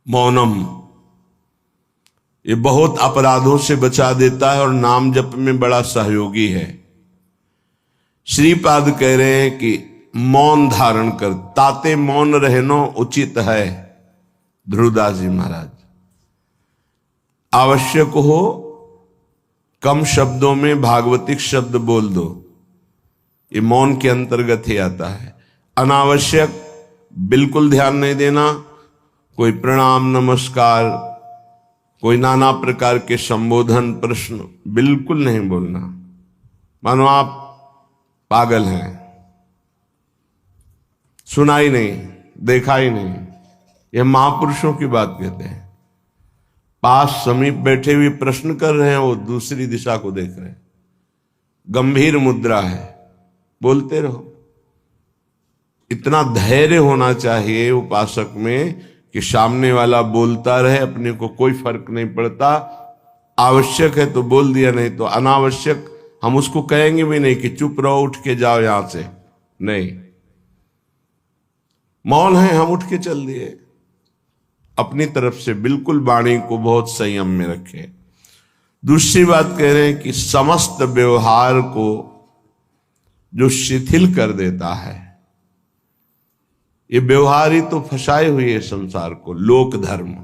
मौनम, ये बहुत अपराधों से बचा देता है और नाम जप में बड़ा सहयोगी है। श्रीपाद कह रहे हैं कि मौन धारण कर, ताते मौन रहनो उचित है। ध्रुवदास जी महाराज, आवश्यक हो कम शब्दों में भागवतिक शब्द बोल दो, ये मौन के अंतर्गत ही आता है। अनावश्यक बिल्कुल ध्यान नहीं देना, कोई प्रणाम नमस्कार, कोई नाना प्रकार के संबोधन प्रश्न बिल्कुल नहीं बोलना, मानो आप पागल हैं, सुना ही नहीं, देखा ही नहीं। यह महापुरुषों की बात कहते हैं। पास समीप बैठे हुए प्रश्न कर रहे हैं, वो दूसरी दिशा को देख रहे हैं, गंभीर मुद्रा है, बोलते रहो। इतना धैर्य होना चाहिए उपासक में कि सामने वाला बोलता रहे, अपने को कोई फर्क नहीं पड़ता। आवश्यक है तो बोल दिया, नहीं तो अनावश्यक हम उसको कहेंगे भी नहीं कि चुप रहो, उठ के जाओ यहां से, नहीं। मौन है, हम उठ के चल दिए। अपनी तरफ से बिल्कुल वाणी को बहुत संयम में रखे। दूसरी बात कह रहे हैं कि समस्त व्यवहार को जो शिथिल कर देता है, ये व्यवहार ही तो फंसाए हुए है संसार को। लोक धर्म,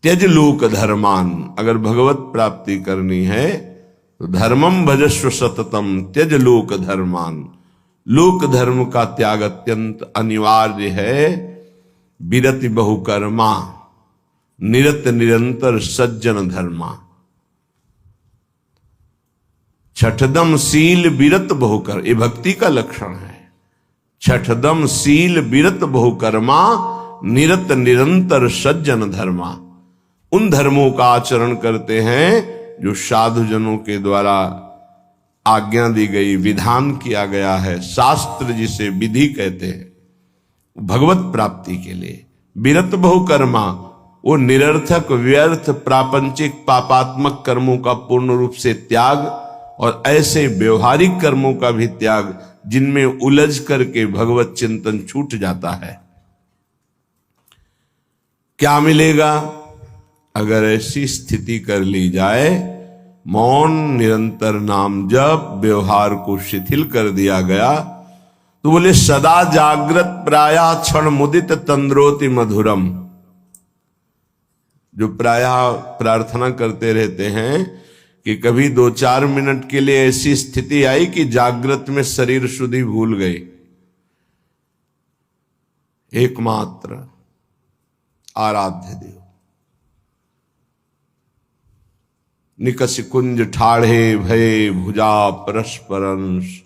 त्यज लोक धर्मान, अगर भगवत प्राप्ति करनी है तो धर्मम भजस्व सततम त्यज लोक धर्मान। लोक धर्म का त्याग अत्यंत अनिवार्य है। विरति बहुकर्मा निरत निरंतर सज्जन धर्मा। छठदम शील विरत बहुकर, ये भक्ति का लक्षण है। छठदम शील विरत बहुकर्मा निरत निरंतर सज्जन धर्मा। उन धर्मों का आचरण करते हैं जो साधुजनों के द्वारा आज्ञा दी गई, विधान किया गया है। शास्त्र जिसे विधि कहते हैं, भगवत प्राप्ति के लिए। विरत बहुकर्मा, वो निरर्थक व्यर्थ प्रापंचिक पापात्मक कर्मों का पूर्ण रूप से त्याग और ऐसे व्यवहारिक कर्मों का भी त्याग जिनमें उलझ करके भगवत चिंतन छूट जाता है। क्या मिलेगा अगर ऐसी स्थिति कर ली जाए? मौन, निरंतर नाम जप, व्यवहार को शिथिल कर दिया गया तो बोले सदा जागृत प्राया क्षण मुदित तंद्रोति मधुरम। जो प्रायः प्रार्थना करते रहते हैं कि कभी 2-4 मिनट के लिए ऐसी स्थिति आई कि जागृत में शरीर शुद्धि भूल गई। एकमात्र आराध्य देव निकस कुंज ठाढ़े भय भुजा परस्परंश।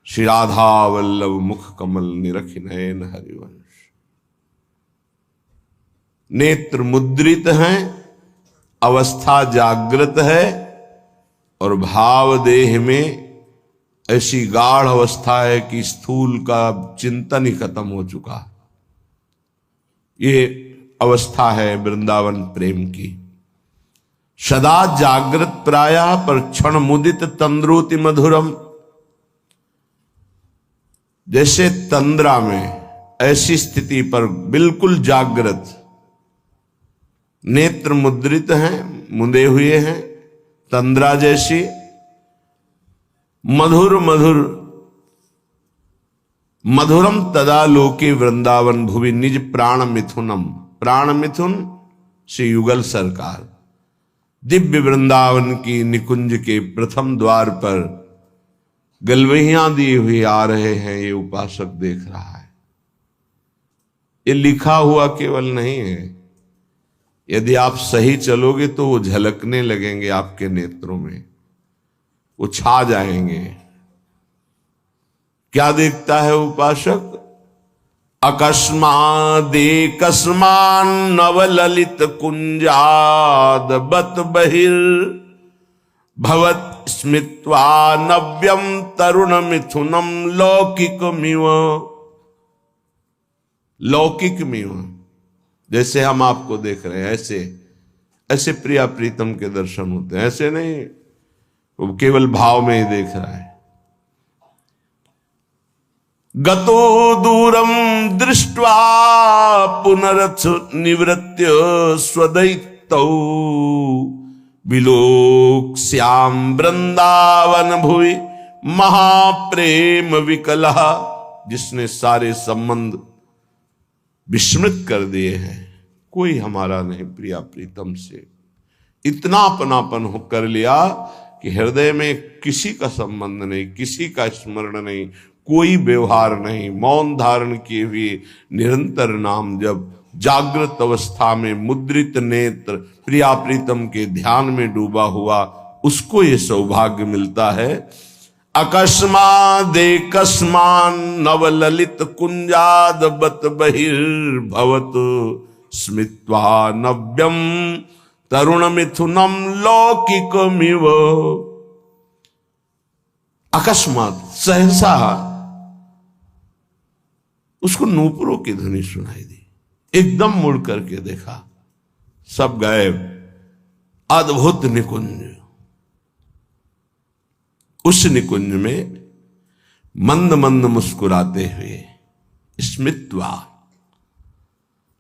श्री राधा वल्लभ मुख कमल निरखि नयन हरिवंश। नेत्र मुद्रित हैं, अवस्था जागृत है और भाव देह में ऐसी गाढ़ अवस्था है कि स्थूल का चिंतन ही खत्म हो चुका। ये अवस्था है वृंदावन प्रेम की। सदा जागृत प्राया पर क्षण मुदित तंद्रोति मधुरम। जैसे तंद्रा में, ऐसी स्थिति पर बिल्कुल जागृत, नेत्र मुद्रित हैं, मुंदे हुए हैं, तंद्रा जैसी। मधुर मधुर मधुरम तदा लोके वृंदावन भुवि निज प्राण मिथुनम। प्राण मिथुन श्री युगल सरकार दिव्य वृंदावन की निकुंज के प्रथम द्वार पर गलवहियां दिए हुए आ रहे हैं। ये उपासक देख रहा है। ये लिखा हुआ केवल नहीं है, यदि आप सही चलोगे तो वो झलकने लगेंगे आपके नेत्रों में, वो छा जाएंगे। क्या देखता है उपासक? अकस्मादेकस्मान नवललित कुंजाद बत बहिर भवत स्मित्वा नव्यम तरुण मिथुनम लौकिकमिव। लौकिकमिव, जैसे हम आपको देख रहे हैं ऐसे ऐसे प्रिया प्रीतम के दर्शन होते हैं। ऐसे नहीं वो केवल भाव में ही देख रहा है। गतो दूरम दृष्ट्वा पुनरथ निवृत्य स्वदैतौ विलोक्स्याम वृंदावन भुवि महाप्रेम विकलः। जिसने सारे संबंध विस्मृत कर दिए हैं, कोई हमारा नहीं प्रिया प्रीतम से, इतना अपनापन हो कर लिया कि हृदय में किसी का संबंध नहीं, किसी का स्मरण नहीं, कोई व्यवहार नहीं, मौन धारण किए हुए निरंतर नाम जब जागृत अवस्था में मुद्रित नेत्र प्रिया प्रीतम के ध्यान में डूबा हुआ, उसको ये सौभाग्य मिलता है। अकस्मादेकस्मान नवललित कुंजाद बत बहिर्भवत स्मित्वा नव्यम तरुण मिथुनम लौकिकमिव। अकस्मात सहसा उसको नूपुरों की ध्वनि सुनाई दी, एकदम मुड़ करके देखा, सब गायब। अद्भुत निकुंज, उस निकुंज में मंद मंद मुस्कुराते हुए स्मित्वा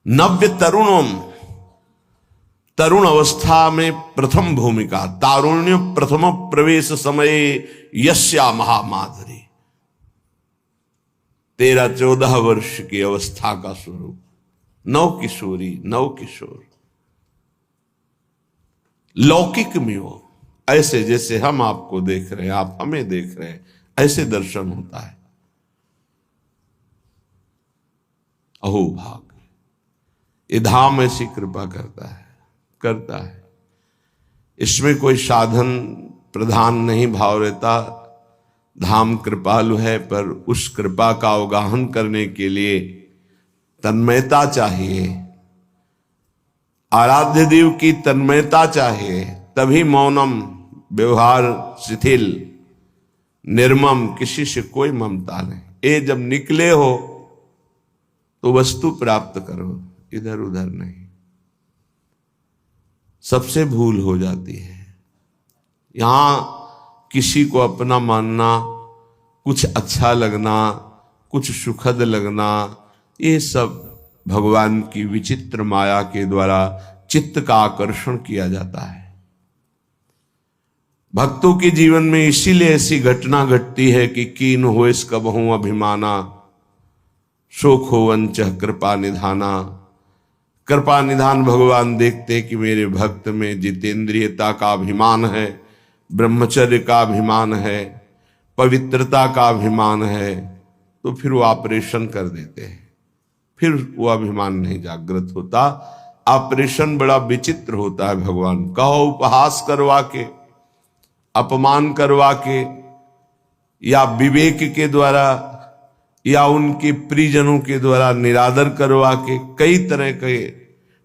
नव्य तरुणम, तरुण अवस्था में प्रथम भूमिका, तारुण्य प्रथम प्रवेश समय यस्या महामाधुरी, 13-14 वर्ष की अवस्था का स्वरूप, नव किशोरी नव किशोर, लौकिक में हो, ऐसे जैसे हम आपको देख रहे हैं, आप हमें देख रहे हैं, ऐसे दर्शन होता है। अहो भाग, ये धाम ऐसी कृपा करता है। इसमें कोई साधन प्रधान नहीं भाव रहता। धाम कृपालु है, पर उस कृपा का अवगाहन करने के लिए तन्मयता चाहिए, आराध्य देव की तन्मयता चाहिए, तभी मौनम, व्यवहार शिथिल, निर्मम, किसी से कोई ममता नहीं। ये जब निकले हो तो वस्तु प्राप्त करो, इधर उधर नहीं। सबसे भूल हो जाती है। यहां किसी को अपना मानना, कुछ अच्छा लगना, कुछ सुखद लगना, ये सब भगवान की विचित्र माया के द्वारा चित्त का आकर्षण किया जाता है। भक्तों के जीवन में इसीलिए ऐसी घटना घटती है कि कीन हो इसका बहु अभिमाना, शोक हो वंच कृपा निधाना। कृपा निधान भगवान देखते कि मेरे भक्त में जितेंद्रियता का अभिमान है, ब्रह्मचर्य का अभिमान है, पवित्रता का अभिमान है, तो फिर वो ऑपरेशन कर देते हैं, फिर वो अभिमान नहीं जागृत होता। ऑपरेशन बड़ा विचित्र होता है। भगवान कहो उपहास करवा के, अपमान करवा के, या विवेक के द्वारा, या उनके प्रियजनों के द्वारा निरादर करवा के, कई तरह के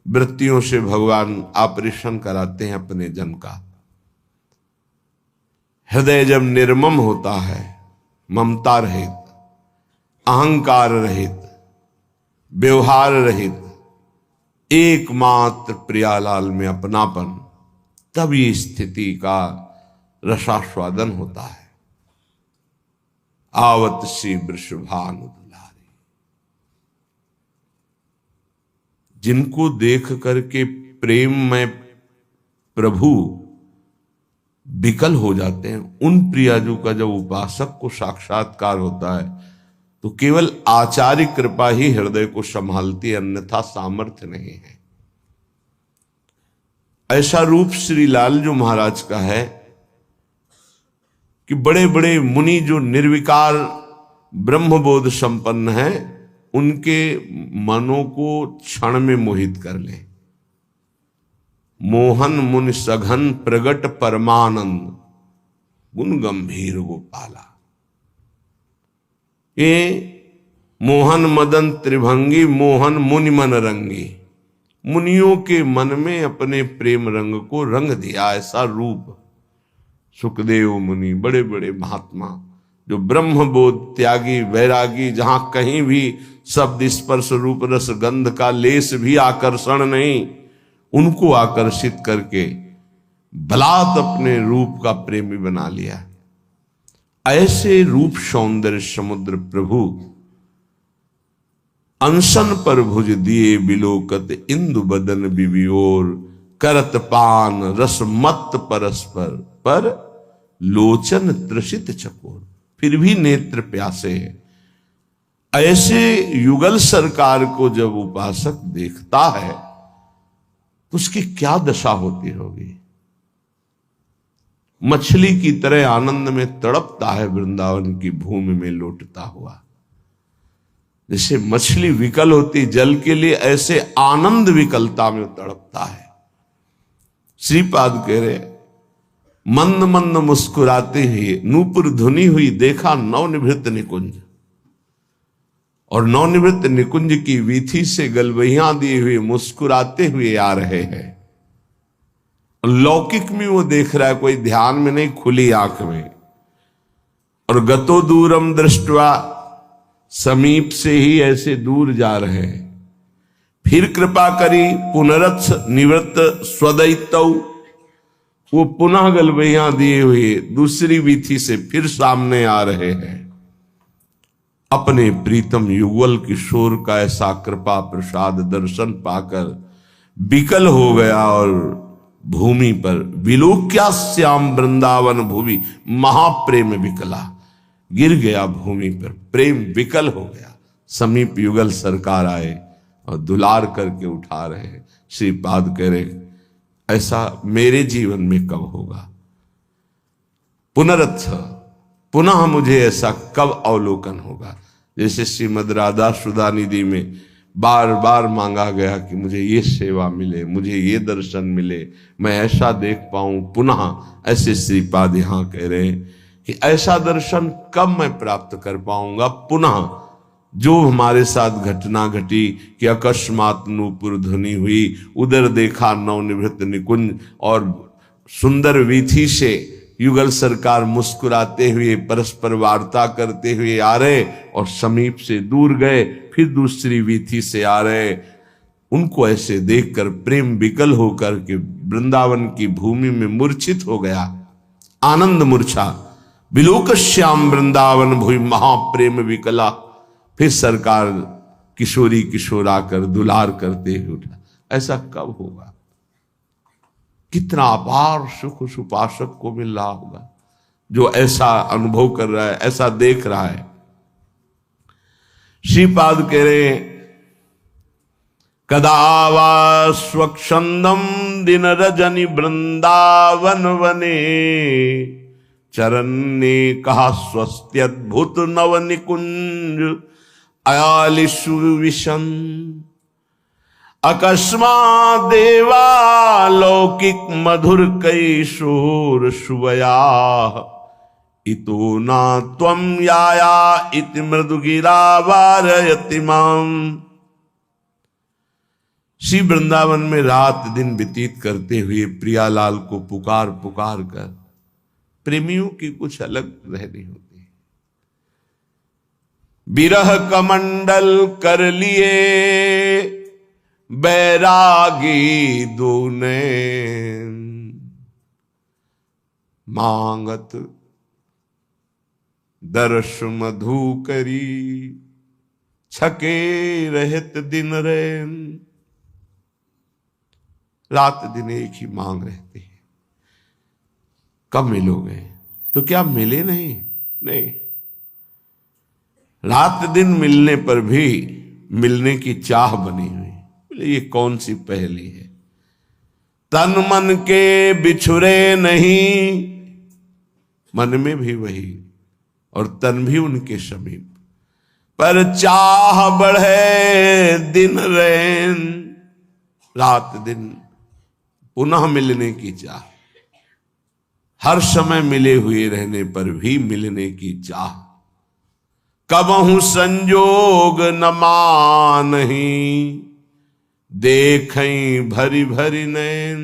वृत्तियों से भगवान ऑपरेशन कराते हैं अपने जन का। हृदय जब निर्मम होता है, ममता रहित, अहंकार रहित, व्यवहार रहित, एकमात्र प्रियालाल में अपनापन, तब ये स्थिति का रसास्वादन होता है। आवत सी वृषभानु दुलारी, जिनको देख करके प्रेम में प्रभु विकल हो जाते हैं, उन प्रियाजू का जब उपासक को साक्षात्कार होता है तो केवल आचार्य कृपा ही हृदय को संभालती है, अन्यथा सामर्थ्य नहीं है। ऐसा रूप श्री लालजू महाराज का है कि बड़े बड़े मुनि जो निर्विकार ब्रह्मबोध संपन्न हैं, उनके मनों को क्षण में मोहित कर ले। मोहन मुनि सघन प्रगट परमानंद, गुण गंभीर गोपाला। ये मोहन मदन त्रिभंगी, मोहन मुनि मन रंगी, मुनियों के मन में अपने प्रेम रंग को रंग दिया। ऐसा रूप सुखदेव मुनि, बड़े बड़े महात्मा जो ब्रह्मबोध त्यागी वैरागी, जहां कहीं भी शब्द स्पर्श रूप रस गंध का लेस भी आकर्षण नहीं, उनको आकर्षित करके बलात् अपने रूप का प्रेमी बना लिया। ऐसे रूप सौंदर्य समुद्र प्रभु अनशन पर भुज दिए बिलोकत इंदु बदन बिबियोर, करत पान रस मत परस्पर, पर लोचन त्रसित चकोर। फिर भी नेत्र प्यासे हैं। ऐसे युगल सरकार को जब उपासक देखता है तो उसकी क्या दशा होती होगी। मछली की तरह आनंद में तड़पता है वृंदावन की भूमि में लौटता हुआ। जैसे मछली विकल होती जल के लिए, ऐसे आनंद विकलता में तड़पता है। श्रीपाद कह रहे, मंद मंद मुस्कुराते हुए नूपुर धुनी हुई देखा नवनिवृत्त निकुंज, और नवनिवृत्त निकुंज की वीथी से गलबहियां दिए हुए मुस्कुराते हुए आ रहे हैं। लौकिक में वो देख रहा है, कोई ध्यान में नहीं, खुली आंख में। और गतो दूरम दृष्टवा, समीप से ही ऐसे दूर जा रहे हैं। फिर कृपा करी पुनरथ निवृत्त स्वदैतौ, वो पुनः गलबहियां दिए हुए दूसरी वीथी से फिर सामने आ रहे हैं। अपने प्रीतम युगल किशोर का ऐसा कृपा प्रसाद दर्शन पाकर विकल हो गया और भूमि पर विलोक्या श्याम वृंदावन भूमि, महाप्रेम विकला, गिर गया भूमि पर, प्रेम विकल हो गया। समीप युगल सरकार आए और दुलार करके उठा रहे हैं। श्रीपाद कह रहे, ऐसा मेरे जीवन में कब होगा। पुनरथ, पुनः मुझे ऐसा कब अवलोकन होगा। जैसे श्रीमद राधा सुधा निधि में बार बार मांगा गया कि मुझे ये सेवा मिले, मुझे ये दर्शन मिले, मैं ऐसा देख पाऊं पुनः। ऐसे श्रीपाद यहां कह रहे हैं कि ऐसा दर्शन कब मैं प्राप्त कर पाऊंगा पुनः। जो हमारे साथ घटना घटी कि अकस्मात नूपुर ध्वनि हुई, उधर देखा नवनिवृत्त निकुंज, और सुंदर वीथी से युगल सरकार मुस्कुराते हुए परस्पर वार्ता करते हुए आ रहे, और समीप से दूर गए, फिर दूसरी वीथी से आ रहे। उनको ऐसे देखकर प्रेम विकल होकर के वृंदावन की भूमि में मूर्छित हो गया। आनंद मूर्छा, विलोक श्याम वृंदावन भूमि महाप्रेम विकला। फिर सरकार किशोरी किशोर आकर दुलार करते हुए उठा। ऐसा कब होगा। कितना अपार सुख उस उपासक को मिल रहा होगा जो ऐसा अनुभव कर रहा है, ऐसा देख रहा है। श्रीपाद कह रहे, कदा वा स्वच्छंदम दिन रजनी वृंदावन वने, चरण ने कहा स्वस्त्यद्भुत नव निकुंज अयालिशु विशन। अकस्मात् देवा लौकिक मधुर कैशोर शुभया, इतो ना त्वं याया इति मृदुगिरा वारयति माम। श्री वृंदावन में रात दिन व्यतीत करते हुए प्रियालाल को पुकार पुकार कर, प्रेमियों की कुछ अलग रहनी होती। विरह कमंडल कर लिए बैरागी दूने, मांगत दर्श मधु करी, छके रहत दिन रैन। रात दिन एक ही मांग रहती है, कब मिलोगे। तो क्या मिले नहीं? नहीं, रात दिन मिलने पर भी मिलने की चाह बनी हुई। ये कौन सी पहेली है। तन मन के बिछुरे नहीं, मन में भी वही और तन भी उनके समीप, पर चाह बढ़े दिन रैन। रात दिन पुनः मिलने की चाह, हर समय मिले हुए रहने पर भी मिलने की चाह। कबहु संजोग न मानही, देखें भरी भरी नैन।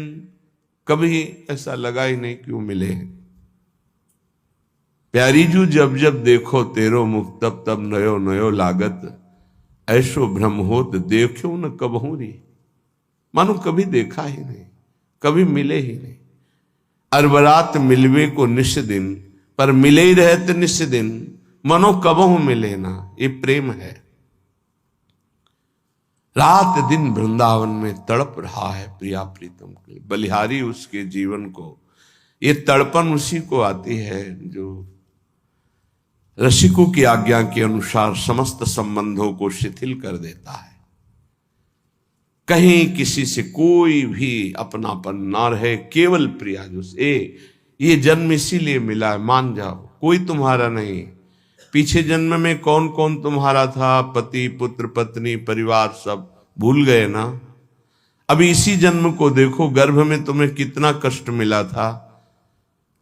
कभी ऐसा लगा ही नहीं क्यों मिले हैं। प्यारी जू जब जब देखो तेरो मुख, तब तब नयो नयो लागत। ऐसो भ्रम होत देखो न कबहू री। मानो कभी देखा ही नहीं, कभी मिले ही नहीं। अरबरात मिलवे को निश दिन, पर मिले ही रहते निश दिन। मनो कबहू मिले ना, ये प्रेम है। रात दिन वृंदावन में तड़प रहा है प्रिया प्रीतम के लिए। बलिहारी उसके जीवन को, ये तड़पन उसी को आती है जो रसिकों की आज्ञा के अनुसार समस्त संबंधों को शिथिल कर देता है। कहीं किसी से कोई भी अपनापन ना रहे, केवल प्रिया जो से ये जन्म इसीलिए मिला है, मान जाओ, कोई तुम्हारा नहीं। पीछे जन्म में कौन कौन तुम्हारा था, पति पुत्र पत्नी परिवार सब भूल गए ना। अभी इसी जन्म को देखो, गर्भ में तुम्हें कितना कष्ट मिला था।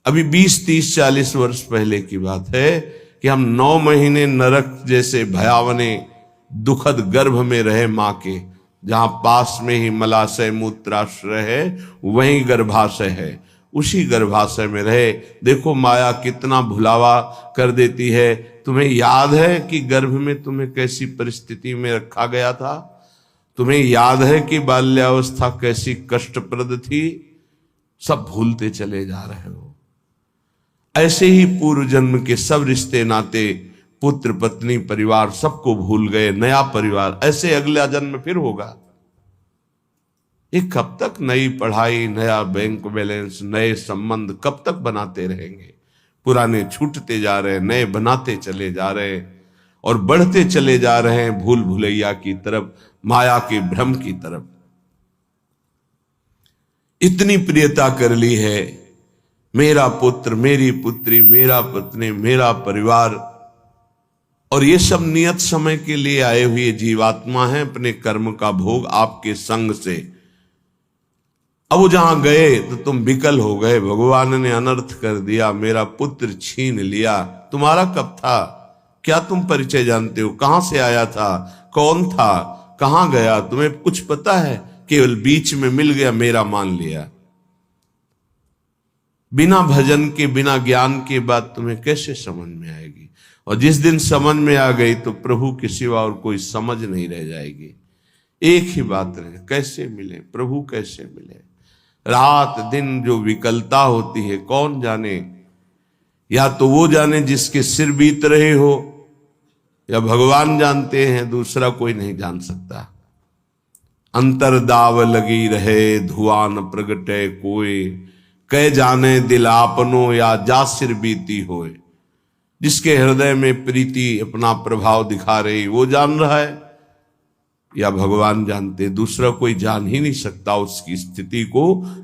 अभी 20 30 40 वर्ष पहले की बात है कि हम 9 महीने नरक जैसे भयावने दुखद गर्भ में रहे मां के, जहां पास में ही मलाशय मूत्राश्रय है, वहीं गर्भाशय है, उसी गर्भाशय में रहे। देखो माया कितना भुलावा कर देती है। तुम्हें याद है कि गर्भ में तुम्हें कैसी परिस्थिति में रखा गया था? तुम्हें याद है कि बाल्यावस्था कैसी कष्टप्रद थी? सब भूलते चले जा रहे हो। ऐसे ही पूर्व जन्म के सब रिश्ते नाते, पुत्र पत्नी परिवार सबको भूल गए। नया परिवार, ऐसे अगला जन्म फिर होगा। ये कब तक नई पढ़ाई, नया बैंक बैलेंस, नए संबंध कब तक बनाते रहेंगे? पुराने छूटते जा रहे, नए बनाते चले जा रहे और बढ़ते चले जा रहे हैं भूल भुलैया की तरफ, माया के भ्रम की तरफ। इतनी प्रियता कर ली है, मेरा पुत्र, मेरी पुत्री, मेरा पत्नी, मेरा परिवार, और ये सब नियत समय के लिए आए हुए जीवात्मा हैं, अपने कर्म का भोग आपके संग से। अब वो जहां गए तो तुम विकल हो गए, भगवान ने अनर्थ कर दिया, मेरा पुत्र छीन लिया। तुम्हारा कब था? क्या तुम परिचय जानते हो? कहां से आया था? कौन था? कहां गया? तुम्हें कुछ पता है? केवल बीच में मिल गया, मेरा मान लिया। बिना भजन के, बिना ज्ञान के बात तुम्हें कैसे समझ में आएगी? और जिस दिन समझ में आ गई तो प्रभु के सिवा और कोई समझ नहीं रह जाएगी। एक ही बात रहे, कैसे मिले प्रभु, कैसे मिले? रात दिन जो विकलता होती है, कौन जाने? या तो वो जाने जिसके सिर बीत रहे हो, या भगवान जानते हैं, दूसरा कोई नहीं जान सकता। अंतर दाव लगी रहे, धुआं न प्रगटे कोई, कह जाने दिल आपनो या जा सिर बीती होए। जिसके हृदय में प्रीति अपना प्रभाव दिखा रही, वो जान रहा है या भगवान जानते? दूसरा कोई जान ही नहीं सकता उसकी स्थिति को।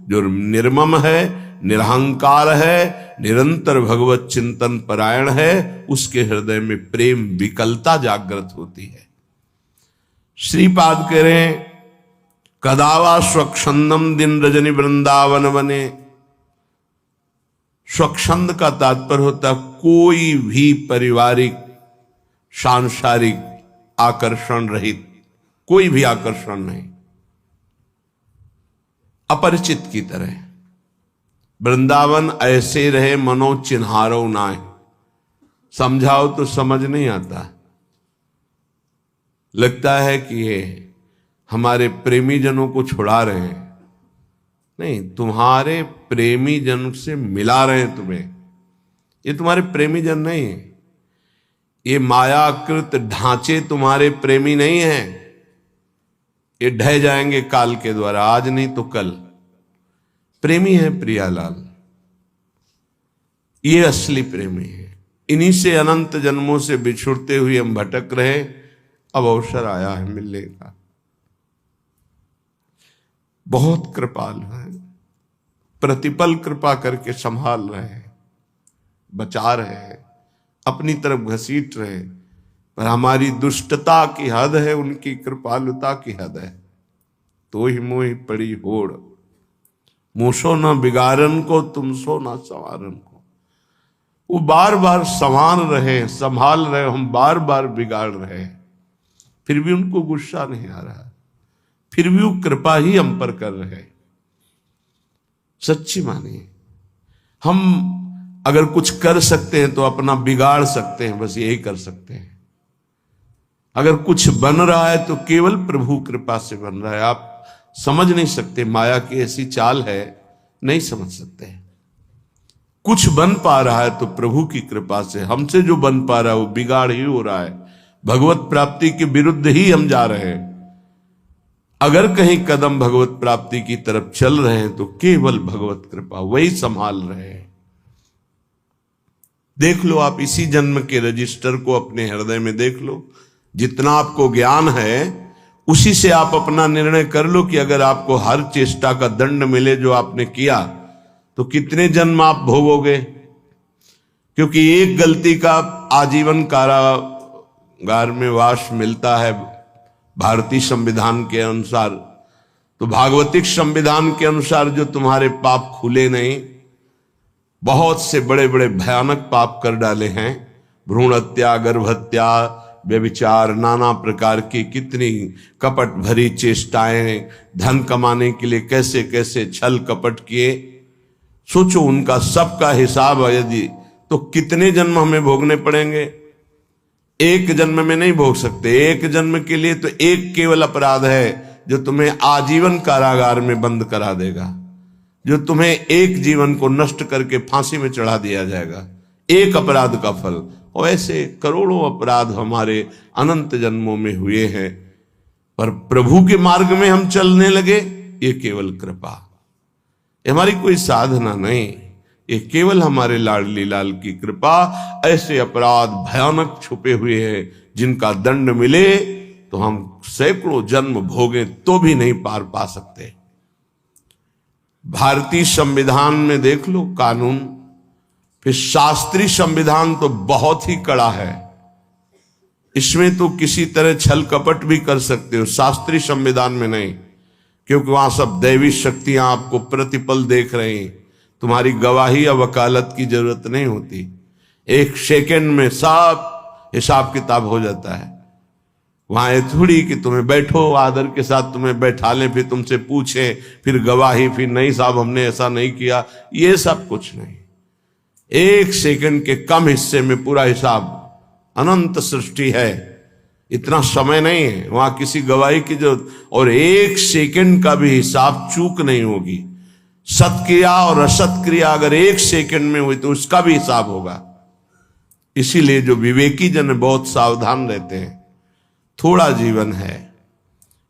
जो निर्मम है, निरहंकार है, निरंतर भगवत चिंतन परायण है, उसके हृदय में प्रेम विकलता जागृत होती है। श्रीपाद कह रहे हैं, कदावा स्वच्छंदम दिन रजनी वृंदावन बने। स्वच्छंद का तात्पर्य होता कोई भी पारिवारिक सांसारिक आकर्षण रहित, कोई भी आकर्षण नहीं, अपरिचित की तरह। वृंदावन ऐसे रहे मनो चिन्हारो नाय। समझाओ तो समझ नहीं आता, लगता है कि ये हमारे प्रेमी जनों को छुड़ा रहे हैं। नहीं, तुम्हारे प्रेमी जन से मिला रहे हैं तुम्हें। ये तुम्हारे प्रेमी जन नहीं है, ये मायाकृत ढांचे तुम्हारे प्रेमी नहीं हैं। ये ढह जाएंगे काल के द्वारा, आज नहीं तो कल। प्रेमी है प्रियालाल, ये असली प्रेमी है। इन्हीं से अनंत जन्मों से बिछुड़ते हुए हम भटक रहे, अब अवसर आया है मिलने का। बहुत कृपालु है, प्रतिपल कृपा करके संभाल रहे हैं, बचा रहे हैं, अपनी तरफ घसीट रहे। पर हमारी दुष्टता की हद है, उनकी कृपालुता की हद है। तो ही मोहि पड़ी होड़, मूसो न बिगाड़न को, तुम सो न संवारन को। वो बार बार संभाल रहे, संभाल रहे, हम बार बार बिगाड़ रहे, फिर भी उनको गुस्सा नहीं आ रहा, फिर भी वो कृपा ही हम पर कर रहे। सच्ची मानिए, हम अगर कुछ कर सकते हैं तो अपना बिगाड़ सकते हैं, बस यही कर सकते हैं। अगर कुछ बन रहा है तो केवल प्रभु कृपा से बन रहा है। आप समझ नहीं सकते, माया की ऐसी चाल है, नहीं समझ सकते। कुछ बन पा रहा है तो प्रभु की कृपा से। हमसे जो बन पा रहा है वो बिगाड़ ही हो रहा है, भगवत प्राप्ति के विरुद्ध ही हम जा रहे हैं। अगर कहीं कदम भगवत प्राप्ति की तरफ चल रहे हैं तो केवल भगवत कृपा वही संभाल रहे हैं। देख लो आप इसी जन्म के रजिस्टर को अपने हृदय में देख लो, जितना आपको ज्ञान है उसी से आप अपना निर्णय कर लो कि अगर आपको हर चेष्टा का दंड मिले जो आपने किया तो कितने जन्म आप भोगोगे। क्योंकि एक गलती का आजीवन कारागार में वास मिलता है भारतीय संविधान के अनुसार, तो भागवतिक संविधान के अनुसार जो तुम्हारे पाप खुले नहीं, बहुत से बड़े बड़े भयानक पाप कर डाले हैं, भ्रूण हत्या, गर्भ हत्या, व्यभिचार, नाना प्रकार की कितनी कपट भरी चेष्टाएं, धन कमाने के लिए कैसे कैसे छल कपट किए, सोचो उनका सबका हिसाब यदि तो कितने जन्म हमें भोगने पड़ेंगे। एक जन्म में नहीं भोग सकते। एक जन्म के लिए तो एक केवल अपराध है जो तुम्हें आजीवन कारागार में बंद करा देगा, जो तुम्हें एक जीवन को नष्ट करके फांसी में चढ़ा दिया जाएगा, एक अपराध का फल। और ऐसे करोड़ों अपराध हमारे अनंत जन्मों में हुए हैं, पर प्रभु के मार्ग में हम चलने लगे, ये केवल कृपा, हमारी कोई साधना नहीं, ये केवल हमारे लाडली लाल की कृपा। ऐसे अपराध भयानक छुपे हुए हैं जिनका दंड मिले तो हम सैकड़ों जन्म भोगे तो भी नहीं पार पा सकते। भारतीय संविधान में देख लो कानून, फिर शास्त्रीय संविधान तो बहुत ही कड़ा है, इसमें तो किसी तरह छल कपट भी कर सकते हो, शास्त्रीय संविधान में नहीं, क्योंकि वहां सब दैवी शक्तियां आपको प्रतिपल देख रही हैं, तुम्हारी गवाही या वकालत की जरूरत नहीं होती, एक सेकंड में सब हिसाब किताब हो जाता है। वहां ये थोड़ी कि तुम्हें बैठो आदर के साथ तुम्हें बैठा लें, फिर तुमसे पूछें, फिर गवाही, फिर नहीं साहब हमने ऐसा नहीं किया, ये सब कुछ नहीं। एक सेकंड के कम हिस्से में पूरा हिसाब, अनंत सृष्टि है, इतना समय नहीं है वहां किसी गवाही की जरूरत, और एक सेकंड का भी हिसाब चूक नहीं होगी। सत्क्रिया और असत क्रिया अगर एक सेकंड में हुई तो उसका भी हिसाब होगा। इसीलिए जो विवेकी जन बहुत सावधान रहते हैं, थोड़ा जीवन है,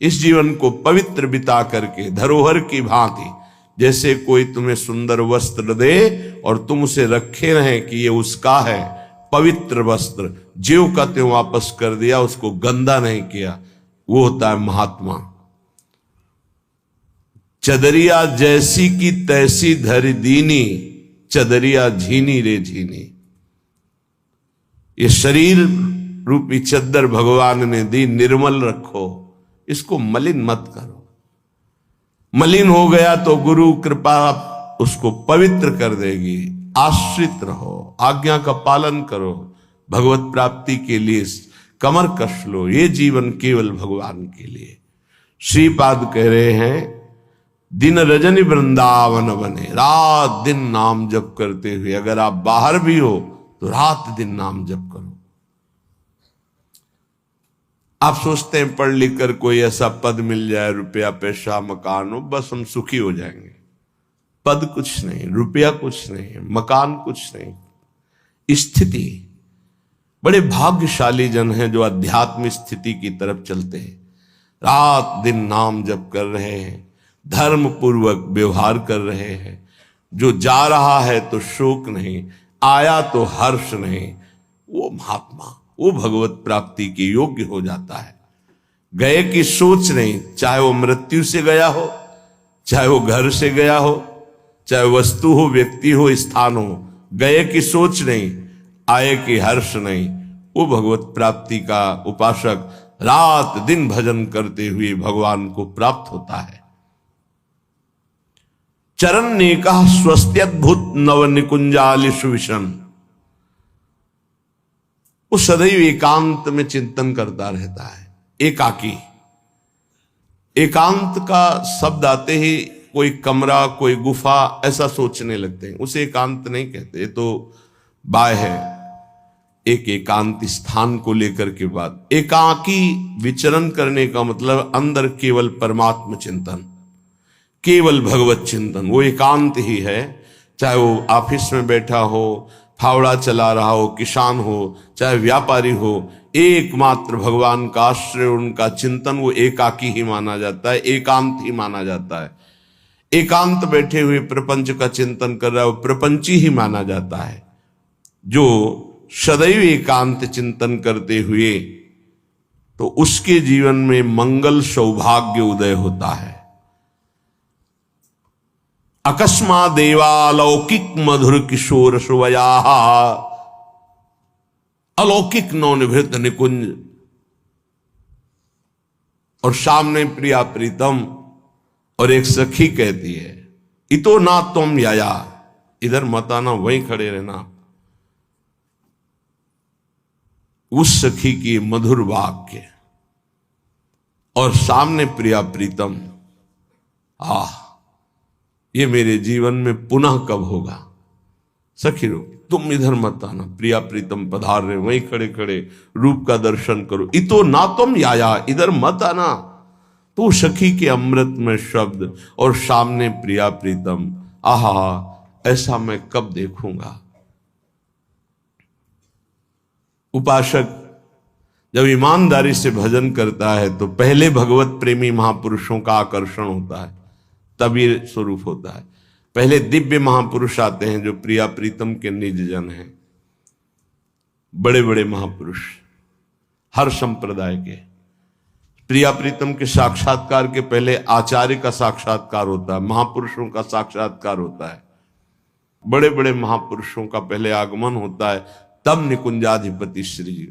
इस जीवन को पवित्र बिता करके धरोहर की भांति, जैसे कोई तुम्हें सुंदर वस्त्र दे और तुम उसे रखे रहें कि ये उसका है, पवित्र वस्त्र, ज्यों का त्यों वापस कर दिया, उसको गंदा नहीं किया, वो होता है महात्मा। चदरिया जैसी की तैसी धरी दीनी, चदरिया झीनी रे झीनी। ये शरीर रूपी चद्दर भगवान ने दी, निर्मल रखो, इसको मलिन मत करो। मलिन हो गया तो गुरु कृपा उसको पवित्र कर देगी। आश्रित रहो, आज्ञा का पालन करो, भगवत प्राप्ति के लिए कमर कस लो, ये जीवन केवल भगवान के लिए। श्रीपाद कह रहे हैं, दिन रजनी वृंदावन बने, रात दिन नाम जप करते हुए, अगर आप बाहर भी हो तो रात दिन नाम जप करो। आप सोचते हैं पढ़ लिख कर कोई ऐसा पद मिल जाए, रुपया पैसा मकान हो, बस हम सुखी हो जाएंगे। पद कुछ नहीं, रुपया कुछ नहीं, मकान कुछ नहीं, स्थिति। बड़े भाग्यशाली जन हैं जो अध्यात्म स्थिति की तरफ चलते हैं, रात दिन नाम जप कर रहे हैं, धर्म पूर्वक व्यवहार कर रहे हैं। जो जा रहा है तो शोक नहीं, आया तो हर्ष नहीं, वो महात्मा, वो भगवत प्राप्ति के योग्य हो जाता है। गए की सोच नहीं, चाहे वो मृत्यु से गया हो, चाहे वो घर से गया हो, चाहे वस्तु हो, व्यक्ति हो, स्थान हो, गए की सोच नहीं, आए की हर्ष नहीं, वो भगवत प्राप्ति का उपासक रात दिन भजन करते हुए भगवान को प्राप्त होता है। चरण ने कहा स्वस्त्यद्भुत नव निकुंजालिषु विशन, वो सदैव एकांत में चिंतन करता रहता है। एकाकी, एकांत का शब्द आते ही कोई कमरा, कोई गुफा ऐसा सोचने लगते हैं, उसे एकांत नहीं कहते, तो बाय है एक एकांत स्थान को लेकर के बात। एकाकी विचरण करने का मतलब अंदर केवल परमात्म चिंतन, केवल भगवत चिंतन, वो एकांत ही है। चाहे वो ऑफिस में बैठा हो, फावड़ा चला रहा हो, किसान हो, चाहे व्यापारी हो, एकमात्र भगवान का आश्रय, उनका चिंतन, वो एकाकी ही माना जाता है, एकांत ही माना जाता है। एकांत बैठे हुए प्रपंच का चिंतन कर रहा है, वो प्रपंची ही माना जाता है। जो सदैव एकांत चिंतन करते हुए, तो उसके जीवन में मंगल सौभाग्य उदय होता है। अकस्मा देवालौकिक मधुर किशोर सुवया, अलौकिक नवनिभृत निकुंज, और सामने प्रिया प्रीतम, और एक सखी कहती है, इतो ना तुम याया, इधर मत आना, वहीं खड़े रहना। उस सखी की मधुर वाक्य और सामने प्रिया प्रीतम, ये मेरे जीवन में पुनः कब होगा। सखी रो, तुम इधर मत आना, प्रिया प्रीतम पधार रहे, वहीं खड़े खड़े रूप का दर्शन करो। इतो ना तुम याया, इधर मत आना। तो सखी के अमृत में शब्द और सामने प्रिया प्रीतम, आहा, ऐसा मैं कब देखूंगा। उपासक जब ईमानदारी से भजन करता है तो पहले भगवत प्रेमी महापुरुषों का आकर्षण होता है, तब ये स्वरूप होता है। पहले दिव्य महापुरुष आते हैं जो प्रिया प्रीतम के निज जन हैं, बड़े बड़े महापुरुष हर संप्रदाय के। प्रिया प्रीतम के साक्षात्कार के पहले आचार्य का साक्षात्कार होता है, महापुरुषों का साक्षात्कार होता है, बड़े बड़े महापुरुषों का पहले आगमन होता है, तब निकुंजाधिपति श्री